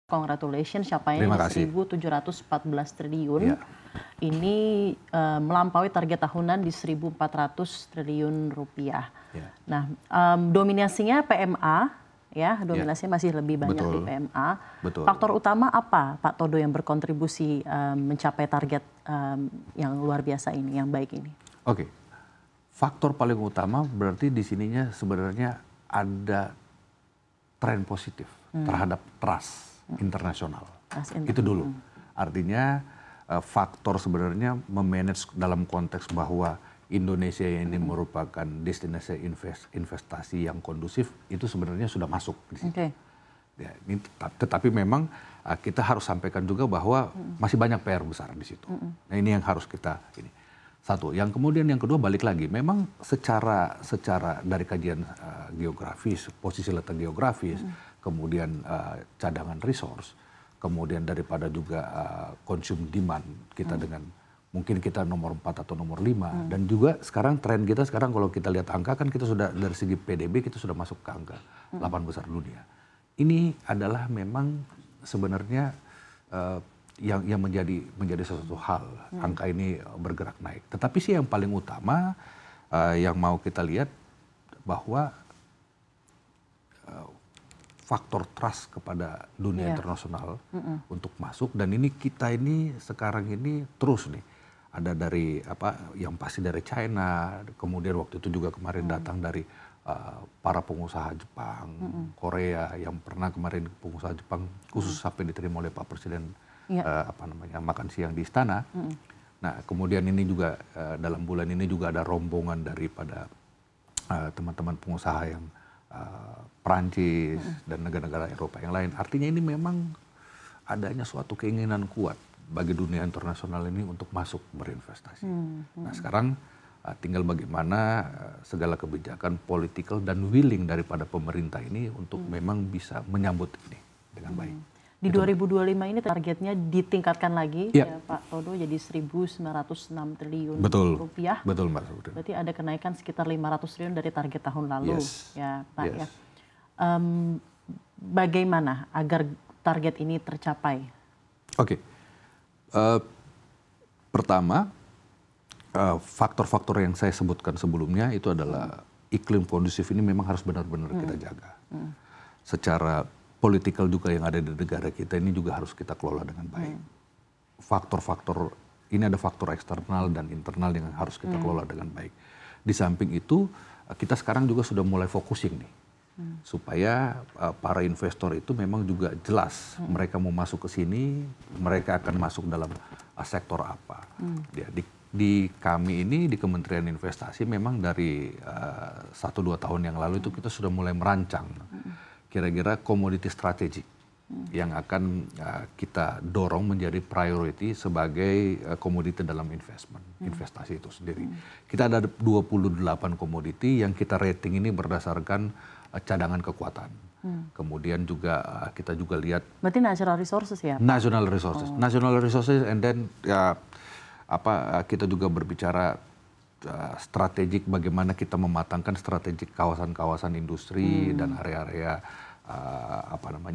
Congratulations, capaiannya Terima di kasih. 1.714 triliun. Ya. Ini melampaui target tahunan di 1.400 triliun rupiah. Ya. Nah, dominasinya PMA, ya, dominasinya masih lebih banyak di Betul. PMA. Betul. Faktor utama apa, Pak Todo, yang berkontribusi mencapai target yang luar biasa ini, yang baik ini? Oke, faktor paling utama berarti di sininya sebenarnya ada tren positif terhadap trust internasional. Itu dulu. Artinya faktor sebenarnya memanage dalam konteks bahwa Indonesia ini merupakan destinasi investasi yang kondusif, itu sebenarnya sudah masuk di situ. Okay. Ya, ini tetapi memang kita harus sampaikan juga bahwa masih banyak PR besar di situ. Nah, ini yang harus kita ini. Satu, yang kemudian yang kedua balik lagi, memang secara dari kajian geografis, posisi letak geografis, kemudian cadangan resource, kemudian daripada juga consume demand kita dengan mungkin kita nomor 4 atau nomor 5, dan juga sekarang tren kita sekarang kalau kita lihat angka kan kita sudah dari segi PDB kita sudah masuk ke angka 8 besar dunia. Ini adalah memang sebenarnya yang menjadi sesuatu hal, angka ini bergerak naik. Tetapi sih yang paling utama yang mau kita lihat bahwa faktor trust kepada dunia internasional untuk masuk, dan ini kita ini sekarang ini terus nih ada dari yang pasti dari China, kemudian waktu itu juga kemarin datang dari para pengusaha Jepang, Korea, yang pernah kemarin pengusaha Jepang khusus sampai diterima oleh Pak Presiden makan siang di istana. Nah, kemudian ini juga dalam bulan ini juga ada rombongan daripada teman-teman pengusaha yang Perancis dan negara-negara Eropa yang lain. Artinya ini memang adanya suatu keinginan kuat bagi dunia internasional ini untuk masuk berinvestasi. Nah, sekarang tinggal bagaimana segala kebijakan political dan willing daripada pemerintah ini untuk memang bisa menyambut ini dengan baik. Di 2025 ini targetnya ditingkatkan lagi ya Pak Todo, jadi 1.906 triliun rupiah. Betul, Mbak Saudara. Berarti ada kenaikan sekitar 500 triliun dari target tahun lalu, ya Pak. Ya. Bagaimana agar target ini tercapai? Oke, pertama faktor-faktor yang saya sebutkan sebelumnya itu adalah iklim kondusif ini memang harus benar-benar kita jaga. Secara political juga yang ada di negara kita ini juga harus kita kelola dengan baik. Faktor-faktor ini ada faktor eksternal dan internal yang harus kita kelola dengan baik. Di samping itu kita sekarang juga sudah mulai focusing nih supaya para investor itu memang juga jelas mereka mau masuk ke sini, mereka akan masuk dalam sektor apa. Ya, di kami ini di Kementerian Investasi memang dari 1-2 tahun yang lalu itu kita sudah mulai merancang kira-kira komoditi strategik yang akan kita dorong menjadi priority sebagai komoditi dalam investasi itu sendiri. Kita ada 28 komoditi yang kita rating ini berdasarkan cadangan kekuatan. Kemudian juga kita juga lihat. Berarti natural resources ya? National resources, national resources, and then kita juga berbicara strategik bagaimana kita mematangkan strategik kawasan-kawasan industri dan area-area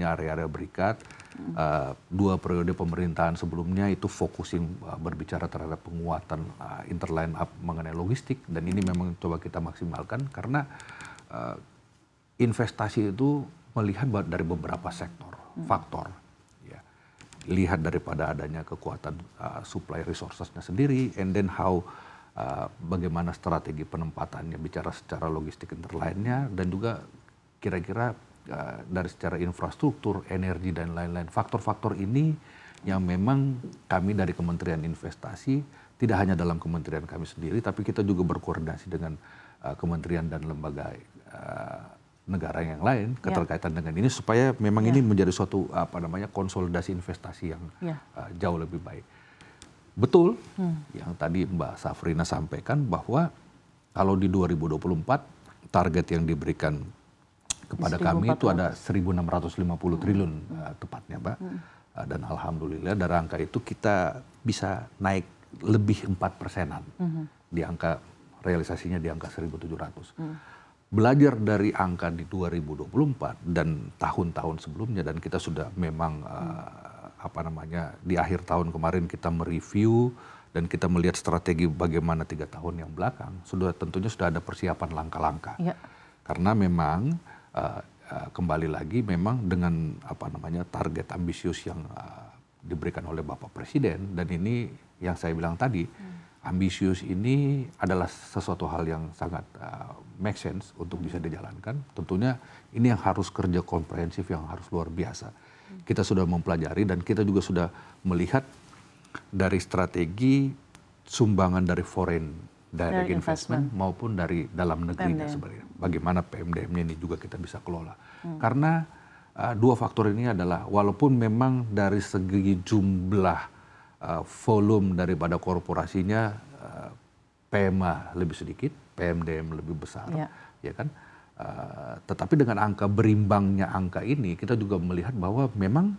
area-area berikat. 2 periode pemerintahan sebelumnya itu focusing berbicara terhadap penguatan interline up mengenai logistik, dan ini memang coba kita maksimalkan karena investasi itu melihat dari beberapa sektor, faktor. Ya. Lihat daripada adanya kekuatan supply resourcesnya sendiri, and then how bagaimana strategi penempatannya bicara secara logistik interline-nya, dan juga kira-kira dari secara infrastruktur, energi, dan lain-lain. Faktor-faktor ini yang memang kami dari Kementerian Investasi, tidak hanya dalam kementerian kami sendiri, tapi kita juga berkoordinasi dengan kementerian dan lembaga negara yang lain keterkaitan dengan ini, supaya memang ini menjadi suatu konsolidasi investasi yang jauh lebih baik. Betul yang tadi Mbak Safrina sampaikan bahwa kalau di 2024 target yang diberikan kepada kami itu ada 1.650 triliun tepatnya, Mbak. Dan alhamdulillah dari angka itu kita bisa naik lebih 4%-an di angka realisasinya di angka 1.700. belajar dari angka di 2024 dan tahun-tahun sebelumnya, dan kita sudah memang di akhir tahun kemarin kita mereview dan kita melihat strategi bagaimana 3 tahun yang belakang, tentunya sudah ada persiapan langkah-langkah. Ya. Karena memang kembali lagi memang dengan target ambisius yang diberikan oleh Bapak Presiden, dan ini yang saya bilang tadi, ambisius ini adalah sesuatu hal yang sangat make sense untuk bisa dijalankan. Tentunya ini yang harus kerja komprehensif yang harus luar biasa. Kita sudah mempelajari dan kita juga sudah melihat dari strategi sumbangan dari foreign direct investment maupun dari dalam negerinya sebenarnya. Bagaimana PMDM-nya ini juga kita bisa kelola. Karena dua faktor ini adalah walaupun memang dari segi jumlah volume daripada korporasinya PMA lebih sedikit, PMDM lebih besar, ya kan? Tetapi dengan angka berimbangnya angka ini, kita juga melihat bahwa memang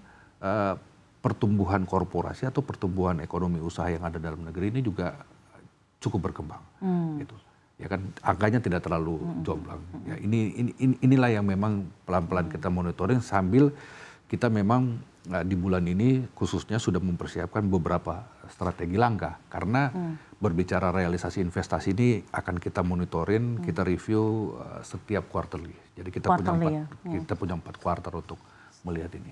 pertumbuhan korporasi atau pertumbuhan ekonomi usaha yang ada dalam negeri ini juga cukup berkembang, gitu. Ya kan, angkanya tidak terlalu jomplang. Ya, inilah yang memang pelan-pelan kita monitoring sambil kita memang di bulan ini khususnya sudah mempersiapkan beberapa strategi langkah, karena berbicara realisasi investasi ini akan kita monitoring, kita review setiap quarterly. Jadi kita punya 4 kuartal untuk melihat ini.